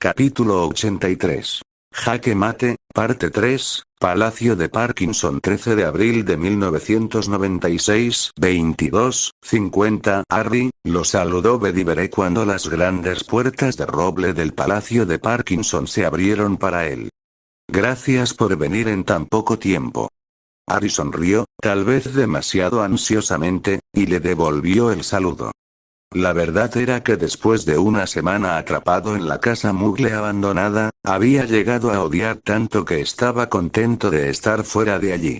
Capítulo 83. Jaque Mate, parte 3, Palacio de Parkinson 13 de abril de 1996, 22:50. Harry lo saludó Bedivere cuando las grandes puertas de roble del Palacio de Parkinson se abrieron para él. Gracias por venir en tan poco tiempo. Harry sonrió, tal vez demasiado ansiosamente, y le devolvió el saludo. La verdad era que después de una semana atrapado en la casa Muggle abandonada, había llegado a odiar tanto que estaba contento de estar fuera de allí.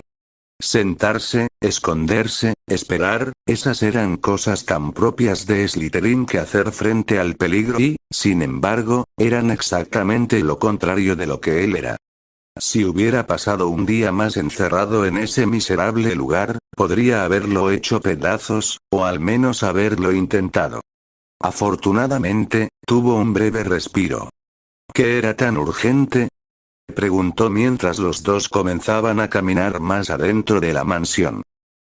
Sentarse, esconderse, esperar, esas eran cosas tan propias de Slytherin que hacer frente al peligro y, sin embargo, eran exactamente lo contrario de lo que él era. Si hubiera pasado un día más encerrado en ese miserable lugar, podría haberlo hecho pedazos, o al menos haberlo intentado. Afortunadamente, tuvo un breve respiro. ¿Qué era tan urgente?, preguntó mientras los dos comenzaban a caminar más adentro de la mansión.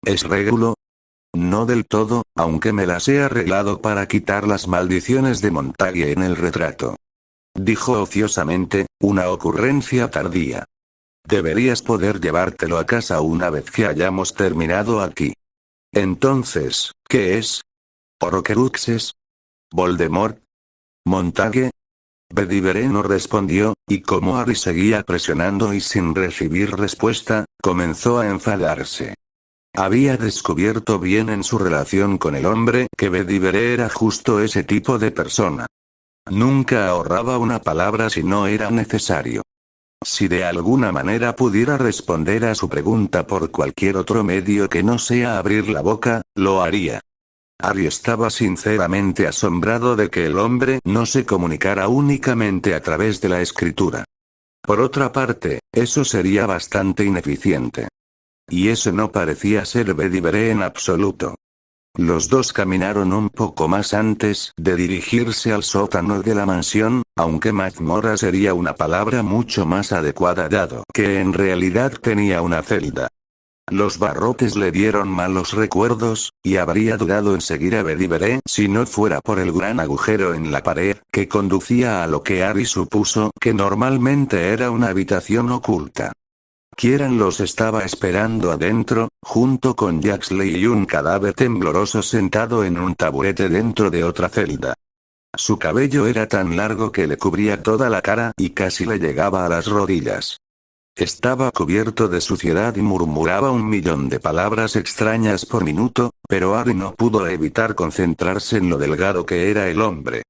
¿Es Régulo? No del todo, aunque me las he arreglado para quitar las maldiciones de Montague en el retrato. Dijo ociosamente, una ocurrencia tardía. Deberías poder llevártelo a casa una vez que hayamos terminado aquí. Entonces, ¿qué es? ¿Horcruxes? ¿Voldemort? ¿Montague? Bedivere no respondió, y como Harry seguía presionando y sin recibir respuesta, comenzó a enfadarse. Había descubierto bien en su relación con el hombre que Bedivere era justo ese tipo de persona. Nunca ahorraba una palabra si no era necesario. Si de alguna manera pudiera responder a su pregunta por cualquier otro medio que no sea abrir la boca, lo haría. Harry estaba sinceramente asombrado de que el hombre no se comunicara únicamente a través de la escritura. Por otra parte, eso sería bastante ineficiente. Y ese no parecía ser Bedivere en absoluto. Los dos caminaron un poco más antes de dirigirse al sótano de la mansión, aunque mazmorra sería una palabra mucho más adecuada dado que en realidad tenía una celda. Los barrotes le dieron malos recuerdos, y habría dudado en seguir a Bedivere si no fuera por el gran agujero en la pared que conducía a lo que Harry supuso que normalmente era una habitación oculta. Kieran los estaba esperando adentro, junto con Jaxley y un cadáver tembloroso sentado en un taburete dentro de otra celda. Su cabello era tan largo que le cubría toda la cara y casi le llegaba a las rodillas. Estaba cubierto de suciedad y murmuraba 1.000.000 de palabras extrañas por minuto, pero Harry no pudo evitar concentrarse en lo delgado que era el hombre.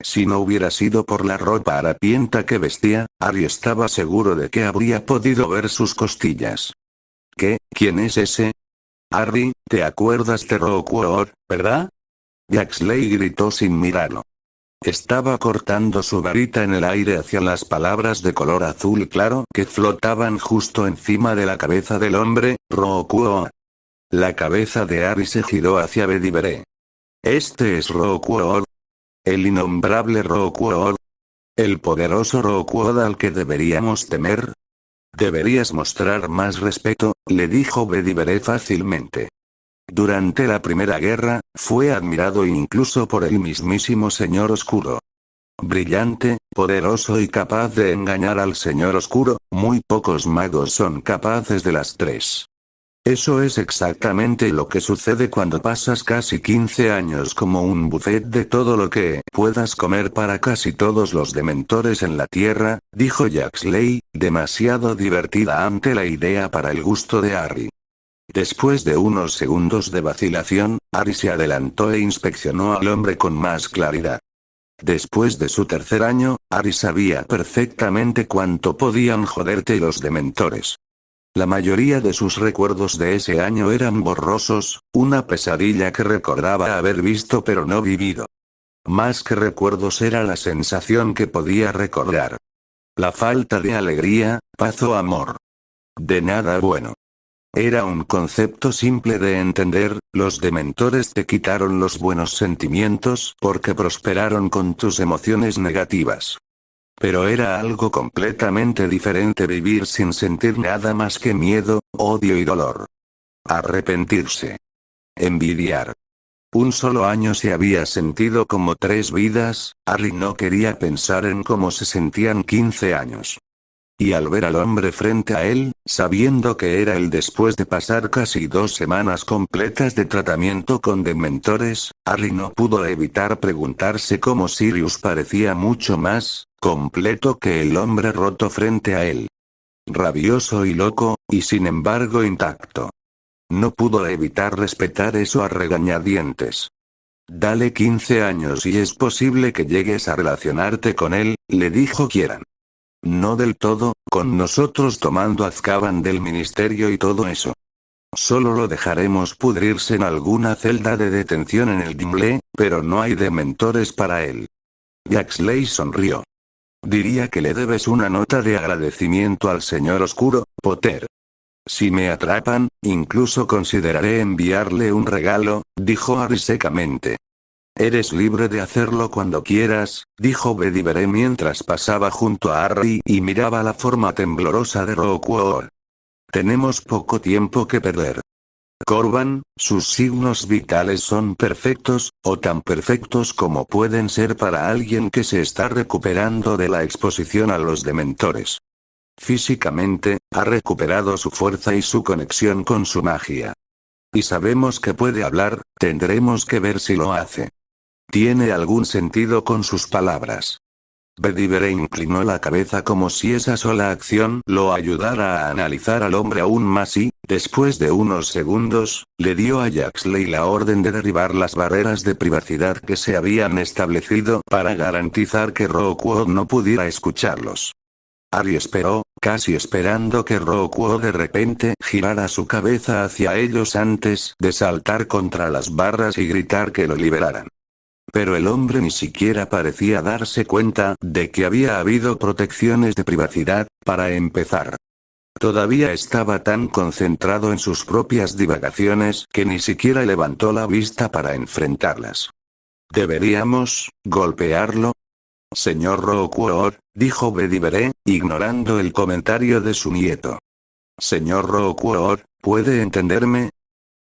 Si no hubiera sido por la ropa harapienta que vestía, Harry estaba seguro de que habría podido ver sus costillas. ¿Qué? ¿Quién es ese? Harry, ¿te acuerdas de Rookwood, verdad? Jaxley gritó sin mirarlo. Estaba cortando su varita en el aire hacia las palabras de color azul claro que flotaban justo encima de la cabeza del hombre, Rookwood. La cabeza de Harry se giró hacia Bedivere. ¿Este es Rookwood? ¿El innombrable Rookwood? ¿El poderoso Rookwood al que deberíamos temer? Deberías mostrar más respeto, le dijo Bedivere fácilmente. Durante la Primera Guerra, fue admirado incluso por el mismísimo Señor Oscuro. Brillante, poderoso y capaz de engañar al Señor Oscuro, muy pocos magos son capaces de las tres. Eso es exactamente lo que sucede cuando pasas casi 15 años como un buffet de todo lo que puedas comer para casi todos los dementores en la Tierra, dijo Jaxley, demasiado divertida ante la idea para el gusto de Harry. Después de unos segundos de vacilación, Harry se adelantó e inspeccionó al hombre con más claridad. Después de su tercer año, Harry sabía perfectamente cuánto podían joderte los dementores. La mayoría de sus recuerdos de ese año eran borrosos, una pesadilla que recordaba haber visto pero no vivido. Más que recuerdos era la sensación que podía recordar. La falta de alegría, paz o amor. De nada bueno. Era un concepto simple de entender, los dementores te quitaron los buenos sentimientos porque prosperaron con tus emociones negativas. Pero era algo completamente diferente vivir sin sentir nada más que miedo, odio y dolor. Arrepentirse. Envidiar. Un solo año se había sentido como 3 vidas. Harry no quería pensar en cómo se sentían 15 años. Y al ver al hombre frente a él, sabiendo que era él después de pasar casi 2 semanas completas de tratamiento con dementores, Harry no pudo evitar preguntarse cómo Sirius parecía mucho más completo que el hombre roto frente a él. Rabioso y loco, y sin embargo intacto. No pudo evitar respetar eso a regañadientes. Dale 15 años y es posible que llegues a relacionarte con él, le dijo Kieran. No del todo, con nosotros tomando Azkaban del ministerio y todo eso. Solo lo dejaremos pudrirse en alguna celda de detención en el Gimle, pero no hay dementores para él. Yaxley sonrió. Diría que le debes una nota de agradecimiento al señor oscuro, Potter. Si me atrapan, incluso consideraré enviarle un regalo, dijo Harry secamente. Eres libre de hacerlo cuando quieras, dijo Bedivere mientras pasaba junto a Harry y miraba la forma temblorosa de Roquefort. Tenemos poco tiempo que perder. Corban, sus signos vitales son perfectos, o tan perfectos como pueden ser para alguien que se está recuperando de la exposición a los dementores. Físicamente, ha recuperado su fuerza y su conexión con su magia. Y sabemos que puede hablar, tendremos que ver si lo hace. ¿Tiene algún sentido con sus palabras? Bedivere inclinó la cabeza como si esa sola acción lo ayudara a analizar al hombre aún más y, después de unos segundos, le dio a Yaxley la orden de derribar las barreras de privacidad que se habían establecido para garantizar que Roquefort no pudiera escucharlos. Harry esperó, casi esperando que Roquefort de repente girara su cabeza hacia ellos antes de saltar contra las barras y gritar que lo liberaran. Pero el hombre ni siquiera parecía darse cuenta de que había habido protecciones de privacidad, para empezar. Todavía estaba tan concentrado en sus propias divagaciones que ni siquiera levantó la vista para enfrentarlas. ¿Deberíamos golpearlo? Señor Roquefort, dijo Bedivere, ignorando el comentario de su nieto. Señor Roquefort, ¿puede entenderme?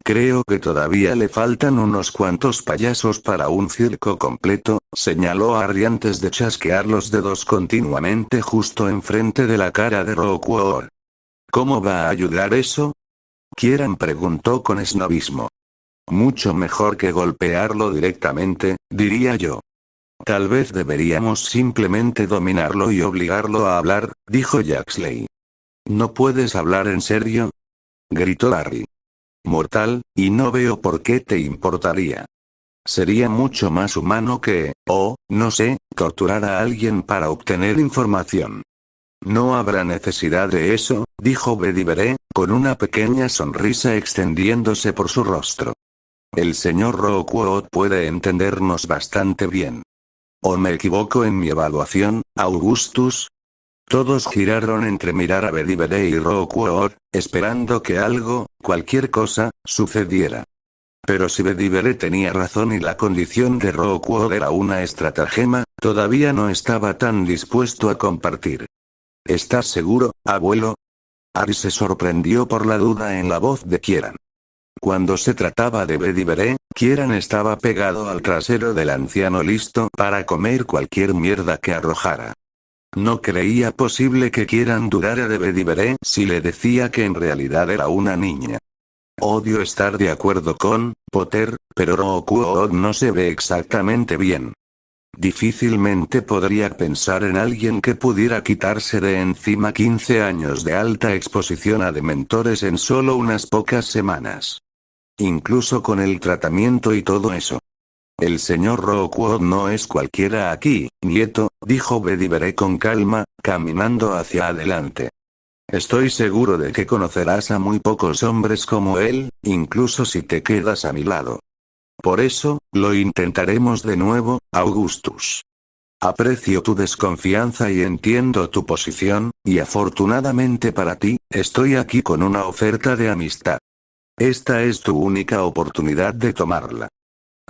Creo que todavía le faltan unos cuantos payasos para un circo completo, señaló Harry antes de chasquear los dedos continuamente justo enfrente de la cara de Roquefort. ¿Cómo va a ayudar eso? Kieran preguntó con snobismo. Mucho mejor que golpearlo directamente, diría yo. Tal vez deberíamos simplemente dominarlo y obligarlo a hablar, dijo Yaxley. ¿No puedes hablar en serio?, gritó Harry. Mortal, y no veo por qué te importaría. Sería mucho más humano que, no sé, torturar a alguien para obtener información. No habrá necesidad de eso, dijo Bedivere, con una pequeña sonrisa extendiéndose por su rostro. El señor Roquefort puede entendernos bastante bien. ¿O me equivoco en mi evaluación, Augustus? Todos giraron entre mirar a Bedivere y Roquefort, esperando que algo, cualquier cosa, sucediera. Pero si Bedivere tenía razón y la condición de Roquefort era una estratagema, todavía no estaba tan dispuesto a compartir. ¿Estás seguro, abuelo? Harry se sorprendió por la duda en la voz de Kieran. Cuando se trataba de Bedivere, Kieran estaba pegado al trasero del anciano listo para comer cualquier mierda que arrojara. No creía posible que Kieran dudara de Bedivere si le decía que en realidad era una niña. Odio estar de acuerdo con Potter, pero Roquefort no se ve exactamente bien. Difícilmente podría pensar en alguien que pudiera quitarse de encima 15 años de alta exposición a dementores en solo unas pocas semanas. Incluso con el tratamiento y todo eso. El señor Roquefort no es cualquiera aquí, nieto, dijo Bedivere con calma, caminando hacia adelante. Estoy seguro de que conocerás a muy pocos hombres como él, incluso si te quedas a mi lado. Por eso, lo intentaremos de nuevo, Augustus. Aprecio tu desconfianza y entiendo tu posición, y afortunadamente para ti, estoy aquí con una oferta de amistad. Esta es tu única oportunidad de tomarla.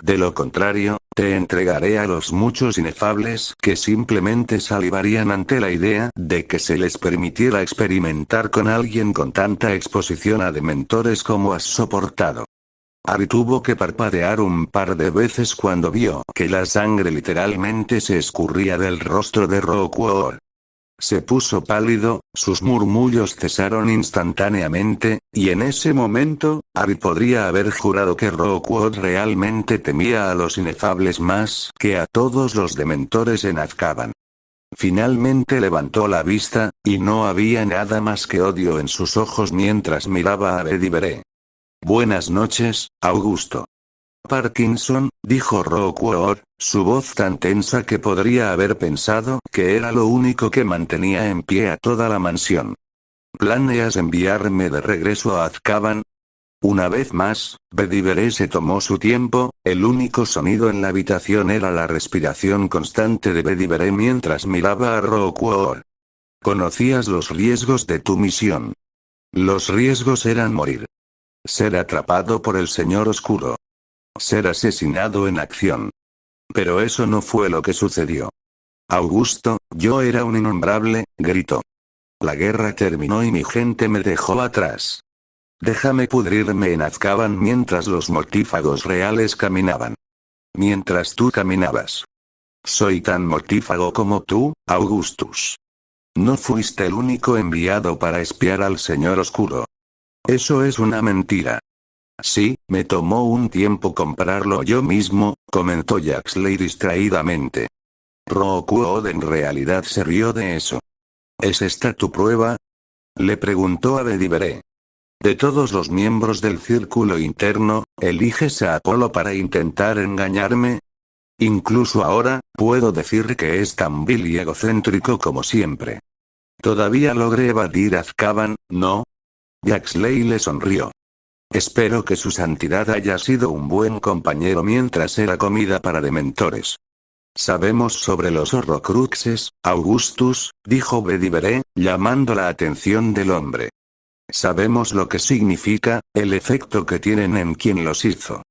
De lo contrario, te entregaré a los muchos inefables que simplemente salivarían ante la idea de que se les permitiera experimentar con alguien con tanta exposición a dementores como has soportado. Harry tuvo que parpadear un par de veces cuando vio que la sangre literalmente se escurría del rostro de Rookwood. Se puso pálido, sus murmullos cesaron instantáneamente, y en ese momento, Harry podría haber jurado que Rookwood realmente temía a los inefables más que a todos los dementores en Azkaban. Finalmente levantó la vista, y no había nada más que odio en sus ojos mientras miraba a Bedivere. Buenas noches, Augusto. Parkinson, dijo Rookwood, su voz tan tensa que podría haber pensado que era lo único que mantenía en pie a toda la mansión. ¿Planeas enviarme de regreso a Azkaban? Una vez más, Bedivere se tomó su tiempo, el único sonido en la habitación era la respiración constante de Bedivere mientras miraba a Rookwood. Conocías los riesgos de tu misión. Los riesgos eran morir. Ser atrapado por el Señor Oscuro. Ser asesinado en acción. Pero eso no fue lo que sucedió. Augusto, yo era un innombrable, gritó. La guerra terminó y mi gente me dejó atrás. Déjame pudrirme en Azkaban mientras los mortífagos reales caminaban. Mientras tú caminabas. Soy tan mortífago como tú, Augustus. No fuiste el único enviado para espiar al Señor Oscuro. Eso es una mentira. Sí, me tomó un tiempo comprarlo yo mismo, comentó Jaxley distraídamente. Rookwood en realidad se rió de eso. ¿Es esta tu prueba? Le preguntó a Bedivere. De todos los miembros del círculo interno, ¿eliges a Apolo para intentar engañarme? Incluso ahora, puedo decir que es tan vil y egocéntrico como siempre. Todavía logré evadir Azkaban, ¿no? Jaxley le sonrió. Espero que su santidad haya sido un buen compañero mientras era comida para dementores. Sabemos sobre los Horrocruxes, Augustus, dijo Bedivere, llamando la atención del hombre. Sabemos lo que significa, el efecto que tienen en quien los hizo.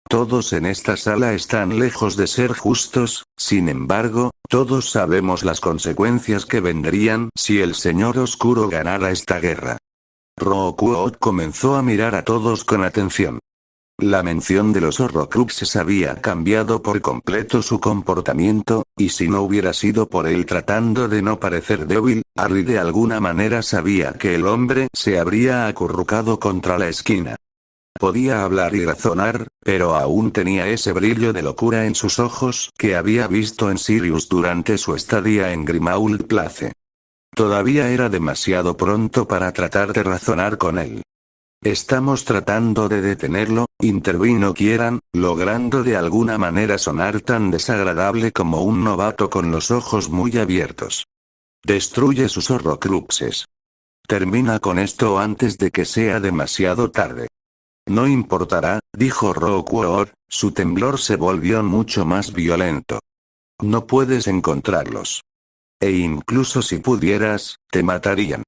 Todos en esta sala están lejos de ser justos, sin embargo, todos sabemos las consecuencias que vendrían si el Señor Oscuro ganara esta guerra. Rookwood comenzó a mirar a todos con atención. La mención de los Horrocruxes había cambiado por completo su comportamiento, y si no hubiera sido por él tratando de no parecer débil, Harry de alguna manera sabía que el hombre se habría acurrucado contra la esquina. Podía hablar y razonar, pero aún tenía ese brillo de locura en sus ojos que había visto en Sirius durante su estadía en Grimmauld Place. Todavía era demasiado pronto para tratar de razonar con él. Estamos tratando de detenerlo, intervino Kieran, logrando de alguna manera sonar tan desagradable como un novato con los ojos muy abiertos. Destruye sus Horrocruxes. Termina con esto antes de que sea demasiado tarde. No importará, dijo Rookwood, su temblor se volvió mucho más violento. No puedes encontrarlos. E incluso si pudieras, te matarían.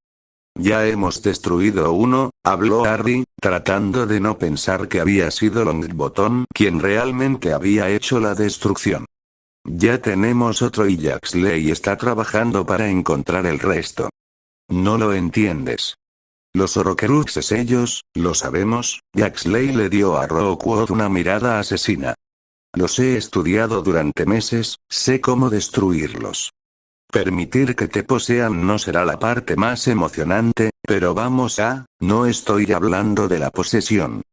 Ya hemos destruido uno, habló Harry, tratando de no pensar que había sido Longbottom quien realmente había hecho la destrucción. Ya tenemos otro y Jaxley está trabajando para encontrar el resto. No lo entiendes. Los Horrocruxes ellos, lo sabemos, Jaxley le dio a Rookwood una mirada asesina. Los he estudiado durante meses, sé cómo destruirlos. Permitir que te posean no será la parte más emocionante, pero no estoy hablando de la posesión.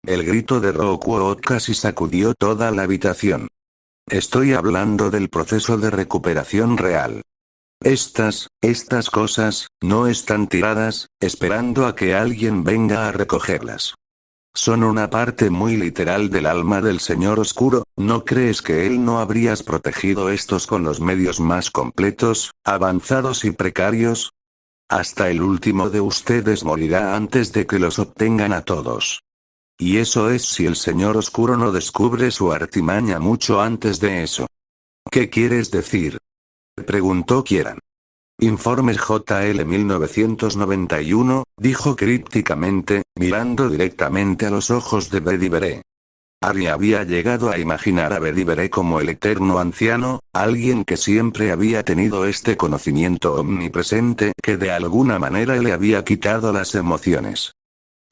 El grito de Rookwood casi sacudió toda la habitación. Estoy hablando del proceso de recuperación real. Estas cosas, no están tiradas, esperando a que alguien venga a recogerlas. Son una parte muy literal del alma del Señor Oscuro, ¿no crees que él no habrías protegido estos con los medios más completos, avanzados y precarios? Hasta el último de ustedes morirá antes de que los obtengan a todos. Y eso es si el Señor Oscuro no descubre su artimaña mucho antes de eso. ¿Qué quieres decir? Preguntó Kieran. Informes JL 1991, dijo crípticamente, mirando directamente a los ojos de Bedivere. Harry había llegado a imaginar a Bedivere como el eterno anciano, alguien que siempre había tenido este conocimiento omnipresente que de alguna manera le había quitado las emociones.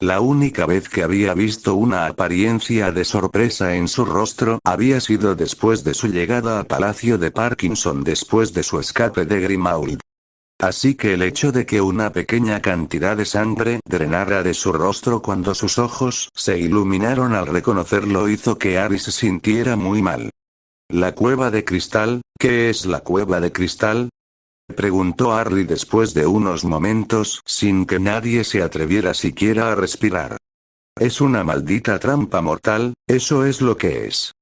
La única vez que había visto una apariencia de sorpresa en su rostro había sido después de su llegada al Palacio de Parkinson después de su escape de Grimmauld. Así que el hecho de que una pequeña cantidad de sangre drenara de su rostro cuando sus ojos se iluminaron al reconocerlo hizo que Harry se sintiera muy mal. ¿La cueva de cristal? ¿Qué es la cueva de cristal?, preguntó Harry después de unos momentos sin que nadie se atreviera siquiera a respirar. Es una maldita trampa mortal, eso es lo que es.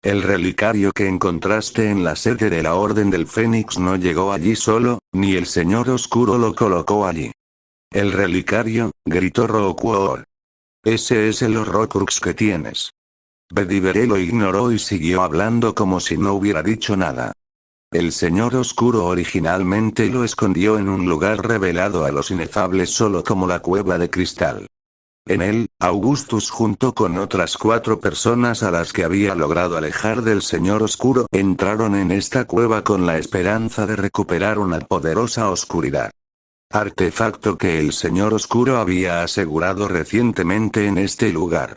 El relicario que encontraste en la sede de la Orden del Fénix no llegó allí solo, ni el Señor Oscuro lo colocó allí. El relicario, gritó Rookwort. Ese es el Horrocrux que tienes. Bedivere lo ignoró y siguió hablando como si no hubiera dicho nada. El Señor Oscuro originalmente lo escondió en un lugar revelado a los inefables solo como la cueva de cristal. En él, Augustus junto con otras 4 personas a las que había logrado alejar del Señor Oscuro entraron en esta cueva con la esperanza de recuperar una poderosa oscuridad. Artefacto que el Señor Oscuro había asegurado recientemente en este lugar.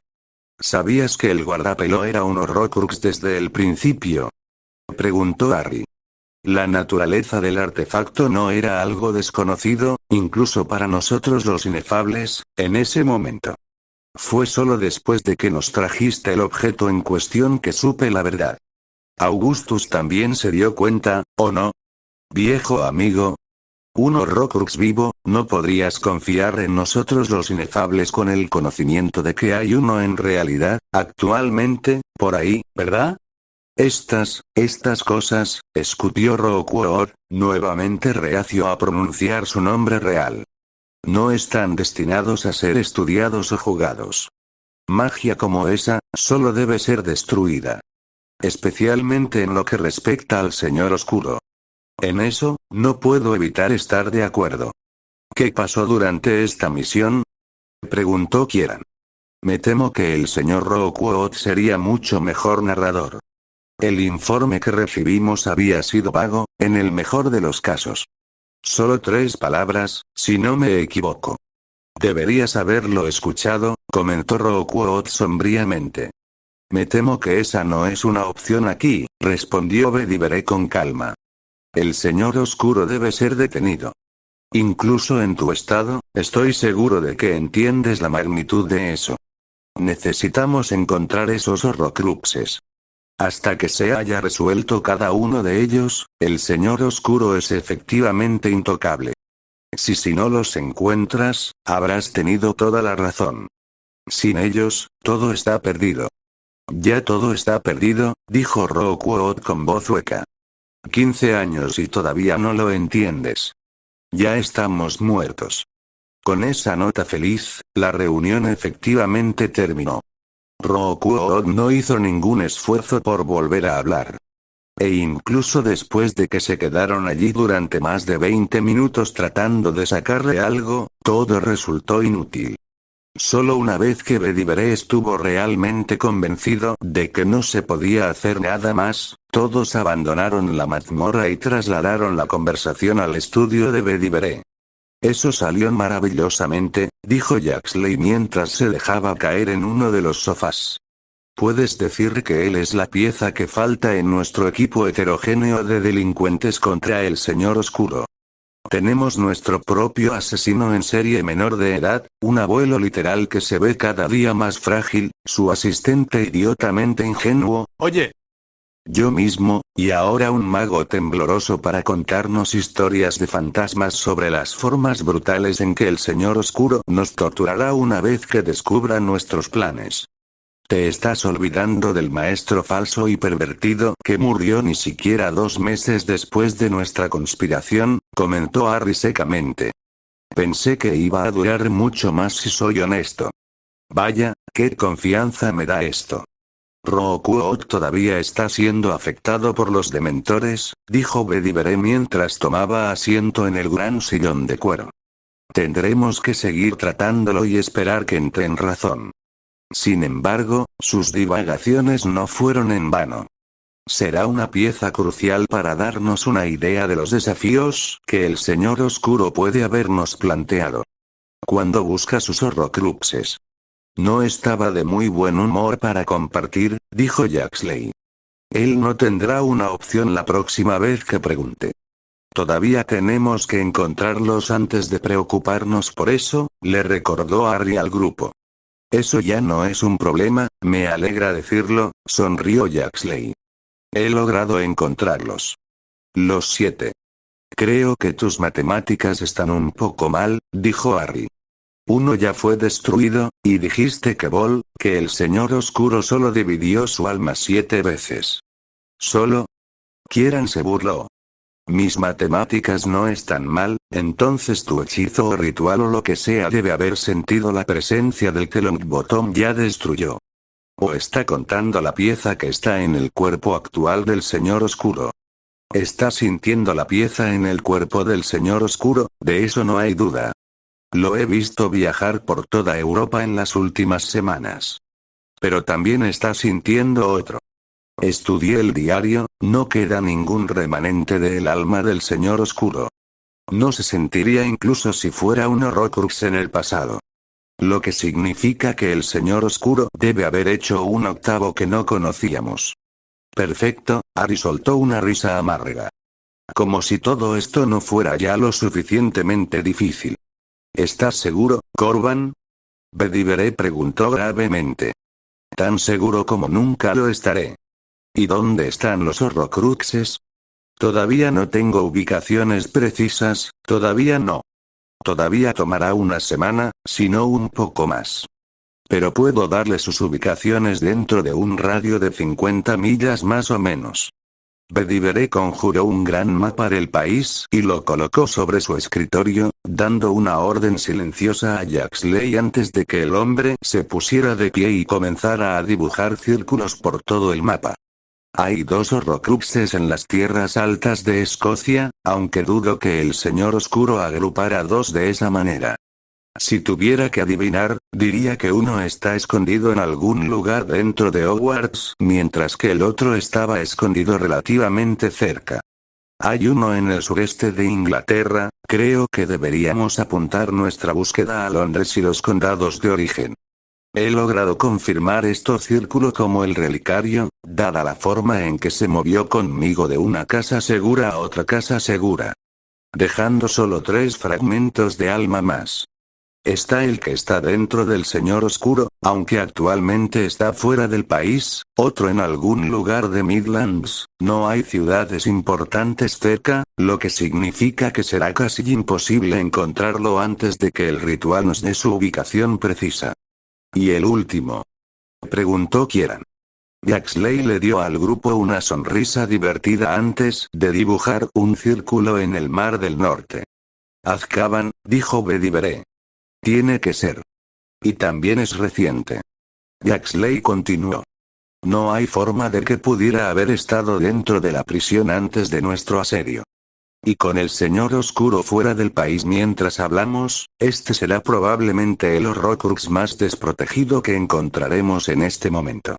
¿Sabías que el guardapelo era un Horrocrux desde el principio?, preguntó Harry. La naturaleza del artefacto no era algo desconocido, incluso para nosotros los inefables, en ese momento. Fue solo después de que nos trajiste el objeto en cuestión que supe la verdad. Augustus también se dio cuenta, ¿o no? Viejo amigo. Un Horrocrux vivo, no podrías confiar en nosotros los inefables con el conocimiento de que hay uno en realidad, actualmente, por ahí, ¿verdad? Estas cosas, escutió Rookwort, nuevamente reacio a pronunciar su nombre real. No están destinados a ser estudiados o jugados. Magia como esa, solo debe ser destruida. Especialmente en lo que respecta al Señor Oscuro. En eso, no puedo evitar estar de acuerdo. ¿Qué pasó durante esta misión?, preguntó Kieran. Me temo que el señor Rookwort sería mucho mejor narrador. El informe que recibimos había sido vago, en el mejor de los casos. Solo 3 palabras, si no me equivoco. Deberías haberlo escuchado, comentó Rookwort sombríamente. Me temo que esa no es una opción aquí, respondió Bedivere con calma. El Señor Oscuro debe ser detenido. Incluso en tu estado, estoy seguro de que entiendes la magnitud de eso. Necesitamos encontrar esos Horrocruxes. Hasta que se haya resuelto cada uno de ellos, el Señor Oscuro es efectivamente intocable. Si no los encuentras, habrás tenido toda la razón. Sin ellos, todo está perdido. Ya todo está perdido, dijo Rookwort con voz hueca. 15 años y todavía no lo entiendes. Ya estamos muertos. Con esa nota feliz, la reunión efectivamente terminó. Rookwort no hizo ningún esfuerzo por volver a hablar. E incluso después de que se quedaron allí durante más de 20 minutos tratando de sacarle algo, todo resultó inútil. Solo una vez que Bedivere estuvo realmente convencido de que no se podía hacer nada más, todos abandonaron la mazmorra y trasladaron la conversación al estudio de Bedivere. Eso salió maravillosamente, dijo Jaxley mientras se dejaba caer en uno de los sofás. Puedes decir que él es la pieza que falta en nuestro equipo heterogéneo de delincuentes contra el Señor Oscuro. Tenemos nuestro propio asesino en serie menor de edad, un abuelo literal que se ve cada día más frágil, su asistente idiotamente ingenuo, oye, yo mismo, y ahora un mago tembloroso para contarnos historias de fantasmas sobre las formas brutales en que el Señor Oscuro nos torturará una vez que descubra nuestros planes. Te estás olvidando del maestro falso y pervertido que murió ni siquiera 2 meses después de nuestra conspiración, comentó Harry secamente. Pensé que iba a durar mucho más si soy honesto. Vaya, qué confianza me da esto. Rookwort todavía está siendo afectado por los dementores, dijo Bedivere mientras tomaba asiento en el gran sillón de cuero. Tendremos que seguir tratándolo y esperar que entre en razón. Sin embargo, sus divagaciones no fueron en vano. Será una pieza crucial para darnos una idea de los desafíos que el Señor Oscuro puede habernos planteado. cuando busca sus horrocruxes. No estaba de muy buen humor para compartir, dijo Jaxley. Él no tendrá una opción la próxima vez que pregunte. Todavía tenemos que encontrarlos antes de preocuparnos por eso, le recordó Harry al grupo. Eso ya no es un problema, me alegra decirlo, sonrió Jaxley. He logrado encontrarlos. Los 7. Creo que tus matemáticas están un poco mal, dijo Harry. Uno ya fue destruido, y dijiste que el Señor Oscuro solo dividió su alma 7 veces. ¿Solo? Kieran se burló. Mis matemáticas no están mal, entonces tu hechizo o ritual o lo que sea debe haber sentido la presencia del que Longbottom ya destruyó. O está contando la pieza que está en el cuerpo actual del Señor Oscuro. Está sintiendo la pieza en el cuerpo del Señor Oscuro, de eso no hay duda. Lo he visto viajar por toda Europa en las últimas semanas. Pero también está sintiendo otro. Estudié el diario, no queda ningún remanente del alma del Señor Oscuro. No se sentiría incluso si fuera un Horrocrux en el pasado. Lo que significa que el Señor Oscuro debe haber hecho un octavo que no conocíamos. Perfecto, Harry soltó una risa amarga. Como si todo esto no fuera ya lo suficientemente difícil. ¿Estás seguro, Corban? Bedivere preguntó gravemente. Tan seguro como nunca lo estaré. ¿Y dónde están los Horrocruxes? Todavía no tengo ubicaciones precisas, todavía no. Todavía tomará una semana, si no un poco más. Pero puedo darle sus ubicaciones dentro de un radio de 50 millas más o menos. Bedivere conjuró un gran mapa del país y lo colocó sobre su escritorio, dando una orden silenciosa a Jaxley antes de que el hombre se pusiera de pie y comenzara a dibujar círculos por todo el mapa. Hay 2 Horrocruxes en las tierras altas de Escocia, aunque dudo que el Señor Oscuro agrupara 2 de esa manera. Si tuviera que adivinar, diría que uno está escondido en algún lugar dentro de Hogwarts, mientras que el otro estaba escondido relativamente cerca. Hay uno en el sureste de Inglaterra, creo que deberíamos apuntar nuestra búsqueda a Londres y los condados de origen. He logrado confirmar estos círculos como el relicario, dada la forma en que se movió conmigo de una casa segura a otra casa segura. Dejando solo 3 fragmentos de alma más. Está el que está dentro del Señor Oscuro, aunque actualmente está fuera del país, otro en algún lugar de Midlands, no hay ciudades importantes cerca, lo que significa que será casi imposible encontrarlo antes de que el ritual nos dé su ubicación precisa. ¿Y el último? Preguntó Kieran. Jaxley le dio al grupo una sonrisa divertida antes de dibujar un círculo en el Mar del Norte. Azkaban, dijo Bedivere. Tiene que ser. Y también es reciente. Jaxley continuó. No hay forma de que pudiera haber estado dentro de la prisión antes de nuestro asedio. Y con el Señor Oscuro fuera del país mientras hablamos, este será probablemente el Horrocrux más desprotegido que encontraremos en este momento.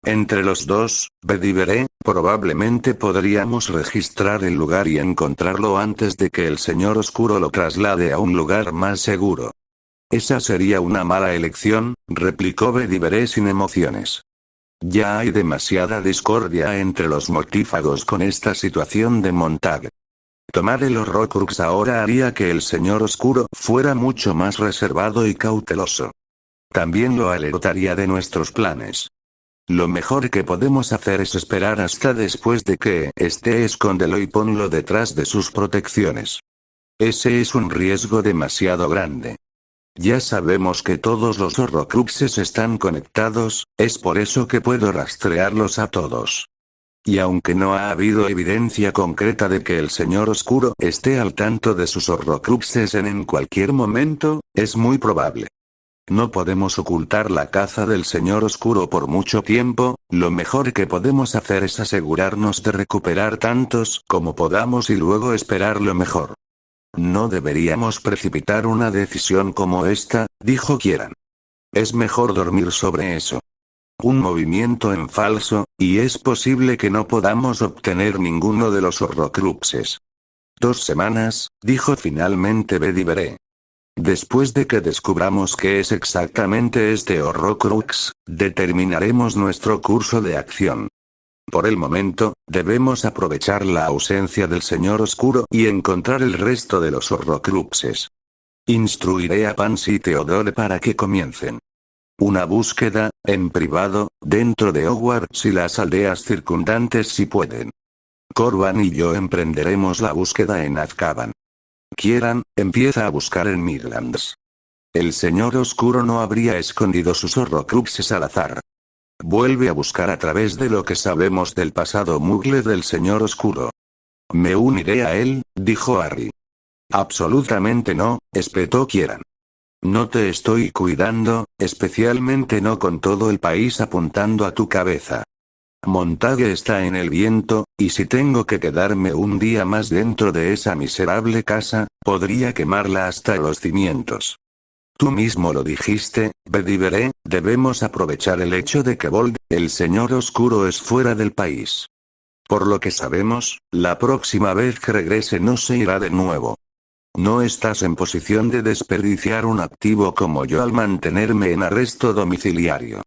Entre los 2, Bedivere, probablemente podríamos registrar el lugar y encontrarlo antes de que el Señor Oscuro lo traslade a un lugar más seguro. Esa sería una mala elección, replicó Bedivere sin emociones. Ya hay demasiada discordia entre los mortífagos con esta situación de Montag. Tomar el Horrocrux ahora haría que el Señor Oscuro fuera mucho más reservado y cauteloso. También lo alertaría de nuestros planes. Lo mejor que podemos hacer es esperar hasta después de que esté, escóndelo y ponlo detrás de sus protecciones. Ese es un riesgo demasiado grande. Ya sabemos que todos los Horrocruxes están conectados, es por eso que puedo rastrearlos a todos. Y aunque no ha habido evidencia concreta de que el Señor Oscuro esté al tanto de sus Horrocruxes en cualquier momento, es muy probable. No podemos ocultar la caza del Señor Oscuro por mucho tiempo, lo mejor que podemos hacer es asegurarnos de recuperar tantos como podamos y luego esperar lo mejor. No deberíamos precipitar una decisión como esta, dijo Kieran. Es mejor dormir sobre eso. Un movimiento en falso, y es posible que no podamos obtener ninguno de los Horrocruxes. 2 semanas, dijo finalmente Bedivere. Después de que descubramos qué es exactamente este Horrocrux, determinaremos nuestro curso de acción. Por el momento, debemos aprovechar la ausencia del Señor Oscuro y encontrar el resto de los Horrocruxes. Instruiré a Pansy y Theodore para que comiencen una búsqueda, en privado, dentro de Hogwarts y las aldeas circundantes si pueden. Corvan y yo emprenderemos la búsqueda en Azkaban. Kieran, empieza a buscar en Midlands. El Señor Oscuro no habría escondido sus Horrocruxes al azar. Vuelve a buscar a través de lo que sabemos del pasado Muggle del Señor Oscuro. Me uniré a él, dijo Harry. Absolutamente no, espetó Kieran. No te estoy cuidando, especialmente no con todo el país apuntando a tu cabeza. Montague está en el viento, y si tengo que quedarme un día más dentro de esa miserable casa, podría quemarla hasta los cimientos. Tú mismo lo dijiste, Bedivere, debemos aprovechar el hecho de que Vold, el Señor Oscuro, es fuera del país. Por lo que sabemos, la próxima vez que regrese no se irá de nuevo. No estás en posición de desperdiciar un activo como yo al mantenerme en arresto domiciliario.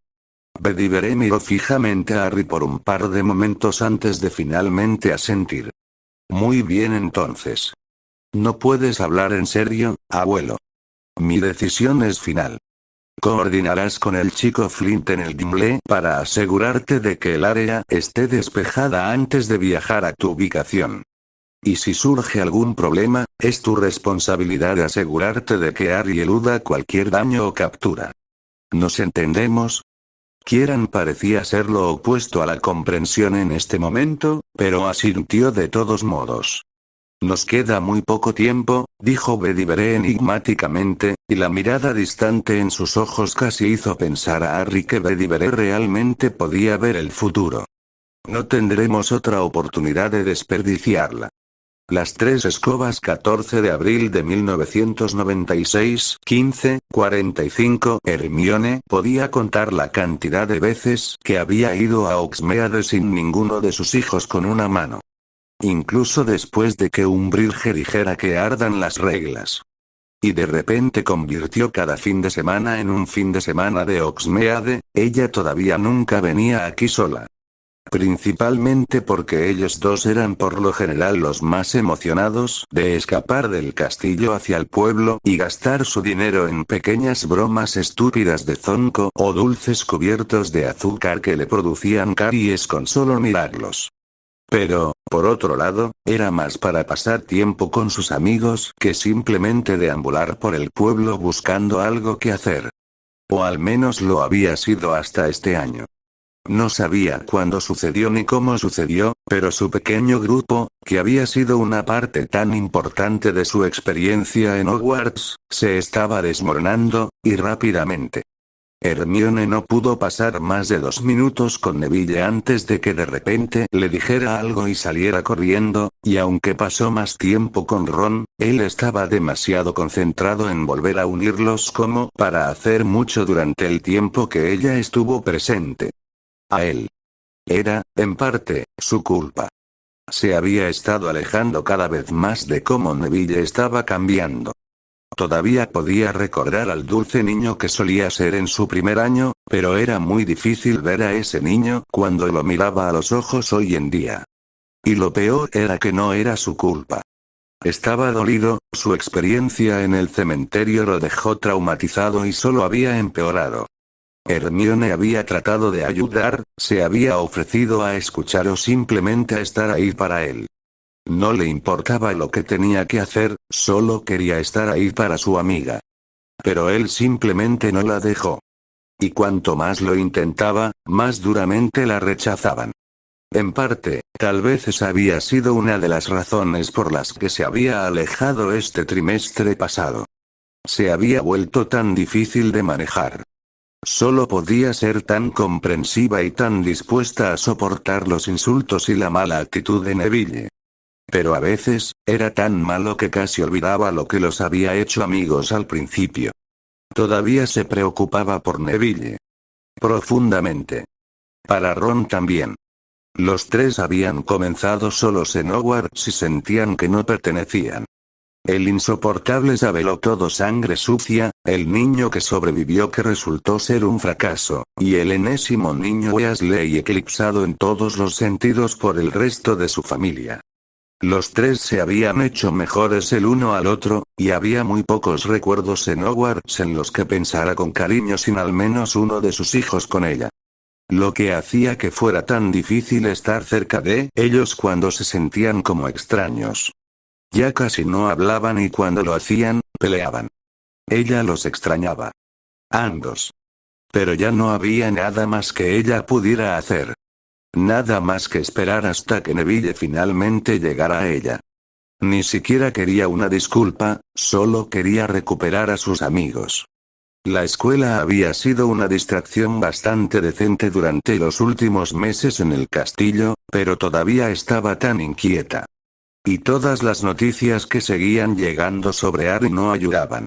Bedivere miró fijamente a Harry por un par de momentos antes de finalmente asentir. Muy bien entonces. ¿No puedes hablar en serio, abuelo? Mi decisión es final. Coordinarás con el chico Flint en el Gimle para asegurarte de que el área esté despejada antes de viajar a tu ubicación. Y si surge algún problema, es tu responsabilidad asegurarte de que Harry eluda cualquier daño o captura. ¿Nos entendemos? Kieran parecía ser lo opuesto a la comprensión en este momento, pero asintió de todos modos. Nos queda muy poco tiempo, dijo Bedivere enigmáticamente, y la mirada distante en sus ojos casi hizo pensar a Harry que Bedivere realmente podía ver el futuro. No tendremos otra oportunidad de desperdiciarla. Las tres escobas 14 de abril de 1996, 15:45. Hermione podía contar la cantidad de veces que había ido a Hogsmeade sin ninguno de sus hijos con una mano. Incluso después de que Umbridge dijera que ardan las reglas. Y de repente convirtió cada fin de semana en un fin de semana de Hogsmeade, ella todavía nunca venía aquí sola. Principalmente porque ellos dos eran por lo general los más emocionados de escapar del castillo hacia el pueblo y gastar su dinero en pequeñas bromas estúpidas de zonco o dulces cubiertos de azúcar que le producían caries con solo mirarlos. Pero, por otro lado, era más para pasar tiempo con sus amigos que simplemente deambular por el pueblo buscando algo que hacer. O al menos lo había sido hasta este año. No sabía cuándo sucedió ni cómo sucedió, pero su pequeño grupo, que había sido una parte tan importante de su experiencia en Hogwarts, se estaba desmoronando, y rápidamente. Hermione no pudo pasar más de 2 minutos con Neville antes de que de repente le dijera algo y saliera corriendo, y aunque pasó más tiempo con Ron, él estaba demasiado concentrado en volver a unirlos como para hacer mucho durante el tiempo que ella estuvo presente. A él. Era, en parte, su culpa. Se había estado alejando cada vez más de cómo Neville estaba cambiando. Todavía podía recordar al dulce niño que solía ser en su primer año, pero era muy difícil ver a ese niño cuando lo miraba a los ojos hoy en día. Y lo peor era que no era su culpa. Estaba dolido, su experiencia en el cementerio lo dejó traumatizado y solo había empeorado. Hermione había tratado de ayudar, se había ofrecido a escuchar o simplemente a estar ahí para él. No le importaba lo que tenía que hacer, solo quería estar ahí para su amiga. Pero él simplemente no la dejó. Y cuanto más lo intentaba, más duramente la rechazaban. En parte, tal vez esa había sido una de las razones por las que se había alejado este trimestre pasado. Se había vuelto tan difícil de manejar. Solo podía ser tan comprensiva y tan dispuesta a soportar los insultos y la mala actitud de Neville. Pero a veces, era tan malo que casi olvidaba lo que los había hecho amigos al principio. Todavía se preocupaba por Neville. Profundamente. Para Ron también. Los tres habían comenzado solos en Hogwarts y sentían que no pertenecían. El insoportable sabelotodo sangre sucia, el niño que sobrevivió que resultó ser un fracaso, y el enésimo niño Weasley eclipsado en todos los sentidos por el resto de su familia. Los tres se habían hecho mejores el uno al otro, y había muy pocos recuerdos en Hogwarts en los que pensara con cariño sin al menos uno de sus hijos con ella. Lo que hacía que fuera tan difícil estar cerca de ellos cuando se sentían como extraños. Ya casi no hablaban y cuando lo hacían, peleaban. Ella los extrañaba. Ambos. Pero ya no había nada más que ella pudiera hacer. Nada más que esperar hasta que Neville finalmente llegara a ella. Ni siquiera quería una disculpa, solo quería recuperar a sus amigos. La escuela había sido una distracción bastante decente durante los últimos meses en el castillo, pero todavía estaba tan inquieta. Y todas las noticias que seguían llegando sobre Harry no ayudaban.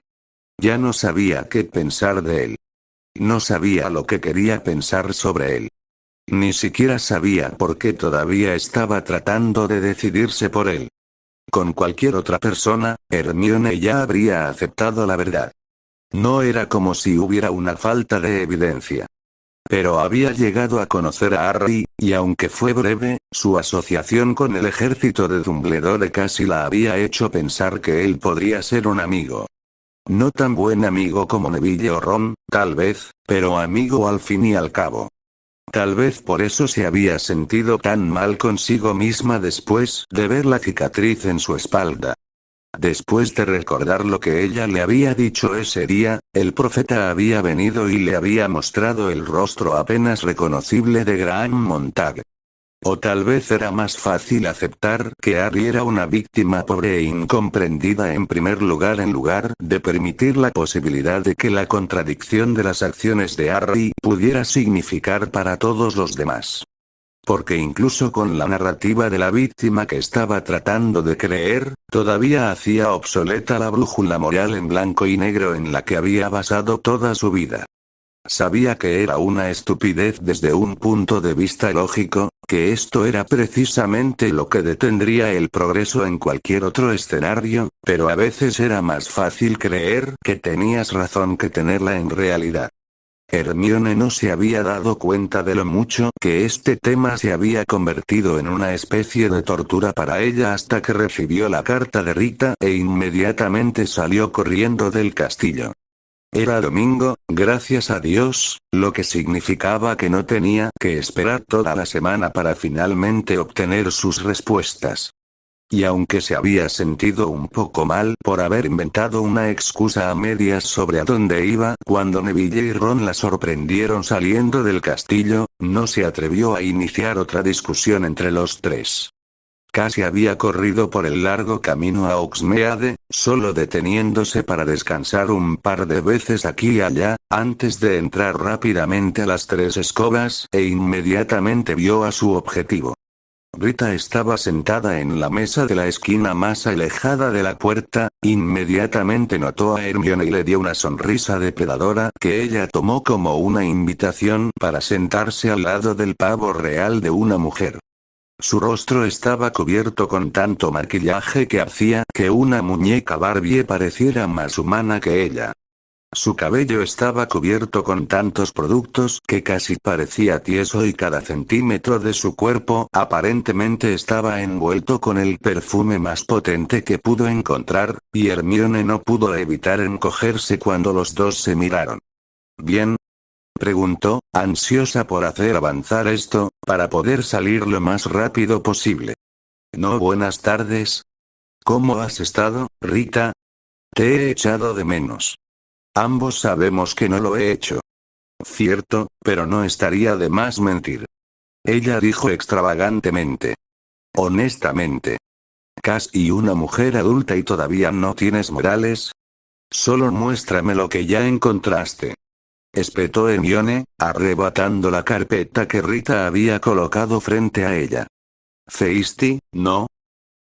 Ya no sabía qué pensar de él. No sabía lo que quería pensar sobre él. Ni siquiera sabía por qué todavía estaba tratando de decidirse por él. Con cualquier otra persona, Hermione ya habría aceptado la verdad. No era como si hubiera una falta de evidencia. Pero había llegado a conocer a Harry, y aunque fue breve, su asociación con el ejército de Dumbledore casi la había hecho pensar que él podría ser un amigo. No tan buen amigo como Neville o Ron, tal vez, pero amigo al fin y al cabo. Tal vez por eso se había sentido tan mal consigo misma después de ver la cicatriz en su espalda. Después de recordar lo que ella le había dicho ese día, el profeta había venido y le había mostrado el rostro apenas reconocible de Graham Montague. O tal vez era más fácil aceptar que Harry era una víctima pobre e incomprendida en lugar de permitir la posibilidad de que la contradicción de las acciones de Harry pudiera significar para todos los demás. Porque incluso con la narrativa de la víctima que estaba tratando de creer, todavía hacía obsoleta la brújula moral en blanco y negro en la que había basado toda su vida. Sabía que era una estupidez desde un punto de vista lógico, que esto era precisamente lo que detendría el progreso en cualquier otro escenario, pero a veces era más fácil creer que tenías razón que tenerla en realidad. Hermione no se había dado cuenta de lo mucho que este tema se había convertido en una especie de tortura para ella hasta que recibió la carta de Rita e inmediatamente salió corriendo del castillo. Era domingo, gracias a Dios, lo que significaba que no tenía que esperar toda la semana para finalmente obtener sus respuestas. Y aunque se había sentido un poco mal por haber inventado una excusa a medias sobre a dónde iba cuando Neville y Ron la sorprendieron saliendo del castillo, no se atrevió a iniciar otra discusión entre los tres. Casi había corrido por el largo camino a Hogsmeade, solo deteniéndose para descansar un par de veces aquí y allá, antes de entrar rápidamente a las tres escobas, e inmediatamente vio a su objetivo. Rita estaba sentada en la mesa de la esquina más alejada de la puerta, inmediatamente notó a Hermione y le dio una sonrisa depredadora que ella tomó como una invitación para sentarse al lado del pavo real de una mujer. Su rostro estaba cubierto con tanto maquillaje que hacía que una muñeca Barbie pareciera más humana que ella. Su cabello estaba cubierto con tantos productos que casi parecía tieso y cada centímetro de su cuerpo aparentemente estaba envuelto con el perfume más potente que pudo encontrar, y Hermione no pudo evitar encogerse cuando los dos se miraron. ¿Bien?, preguntó, ansiosa por hacer avanzar esto, para poder salir lo más rápido posible. No, buenas tardes. ¿Cómo has estado, Rita? Te he echado de menos. Ambos sabemos que no lo he hecho. Cierto, pero no estaría de más mentir. Ella dijo extravagantemente. Honestamente. ¿Casi una mujer adulta y todavía no tienes modales? Solo muéstrame lo que ya encontraste. Espetó Hermione, arrebatando la carpeta que Rita había colocado frente a ella. Feisty, ¿no?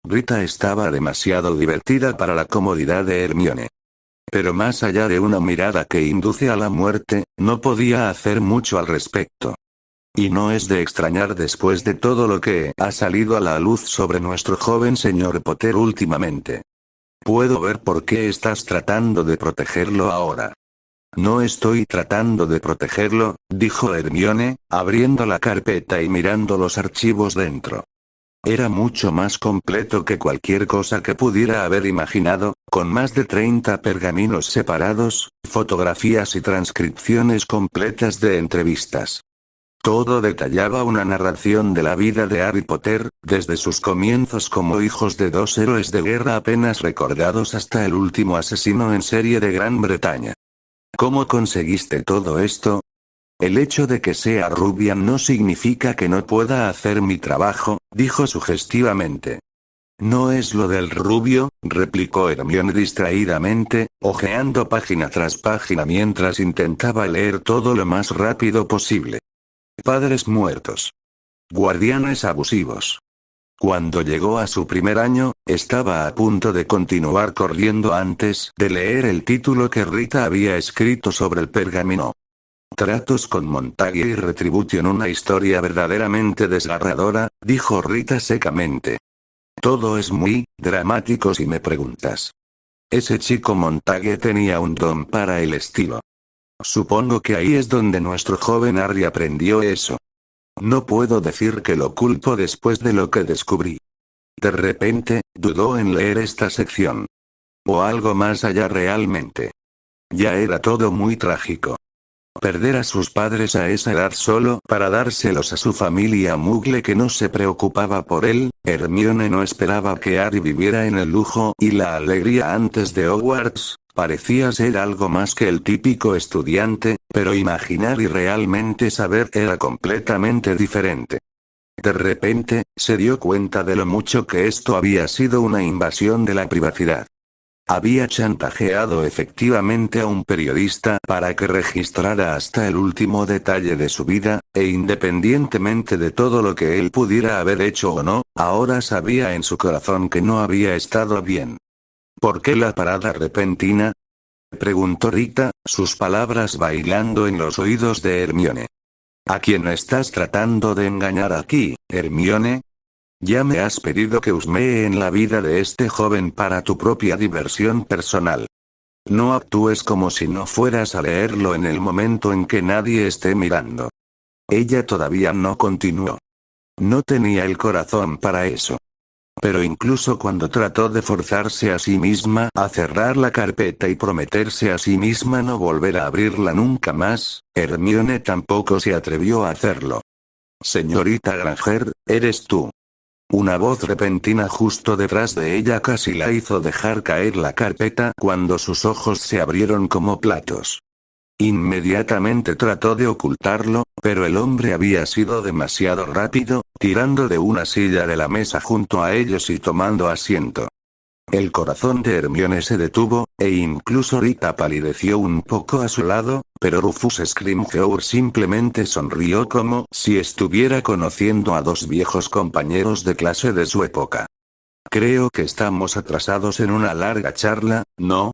Rita estaba demasiado divertida para la comodidad de Hermione. Pero más allá de una mirada que induce a la muerte, no podía hacer mucho al respecto. Y no es de extrañar después de todo lo que ha salido a la luz sobre nuestro joven señor Potter últimamente. Puedo ver por qué estás tratando de protegerlo ahora. No estoy tratando de protegerlo, dijo Hermione, abriendo la carpeta y mirando los archivos dentro. Era mucho más completo que cualquier cosa que pudiera haber imaginado, con más de 30 pergaminos separados, fotografías y transcripciones completas de entrevistas. Todo detallaba una narración de la vida de Harry Potter, desde sus comienzos como hijos de dos héroes de guerra apenas recordados hasta el último asesino en serie de Gran Bretaña. ¿Cómo conseguiste todo esto? El hecho de que sea rubia no significa que no pueda hacer mi trabajo, dijo sugestivamente. No es lo del rubio, replicó Hermione distraídamente, hojeando página tras página mientras intentaba leer todo lo más rápido posible. Padres muertos. Guardianes abusivos. Cuando llegó a su primer año, estaba a punto de continuar corriendo antes de leer el título que Rita había escrito sobre el pergamino. Tratos con Montague y Retribution, una historia verdaderamente desgarradora, dijo Rita secamente. Todo es muy dramático si me preguntas. Ese chico Montague tenía un don para el estilo. Supongo que ahí es donde nuestro joven Harry aprendió eso. No puedo decir que lo culpo después de lo que descubrí. De repente, dudó en leer esta sección. O algo más allá realmente. Ya era todo muy trágico. Perder a sus padres a esa edad solo para dárselos a su familia Muggle que no se preocupaba por él. Hermione no esperaba que Harry viviera en el lujo y la alegría antes de Hogwarts. Parecía ser algo más que el típico estudiante, pero imaginar y realmente saber era completamente diferente. De repente, se dio cuenta de lo mucho que esto había sido una invasión de la privacidad. Había chantajeado efectivamente a un periodista para que registrara hasta el último detalle de su vida, e independientemente de todo lo que él pudiera haber hecho o no, ahora sabía en su corazón que no había estado bien. ¿Por qué la parada repentina? Preguntó Rita, sus palabras bailando en los oídos de Hermione. ¿A quién estás tratando de engañar aquí, Hermione? Ya me has pedido que husmee en la vida de este joven para tu propia diversión personal. No actúes como si no fueras a leerlo en el momento en que nadie esté mirando. Ella todavía no continuó. No tenía el corazón para eso. Pero incluso cuando trató de forzarse a sí misma a cerrar la carpeta y prometerse a sí misma no volver a abrirla nunca más, Hermione tampoco se atrevió a hacerlo. Señorita Granger, ¿eres tú? Una voz repentina justo detrás de ella casi la hizo dejar caer la carpeta cuando sus ojos se abrieron como platos. Inmediatamente trató de ocultarlo, pero el hombre había sido demasiado rápido, tirando de una silla de la mesa junto a ellos y tomando asiento. El corazón de Hermione se detuvo, e incluso Rita palideció un poco a su lado, pero Rufus Scrimgeour simplemente sonrió como si estuviera conociendo a dos viejos compañeros de clase de su época. Creo que estamos atrasados en una larga charla, ¿no?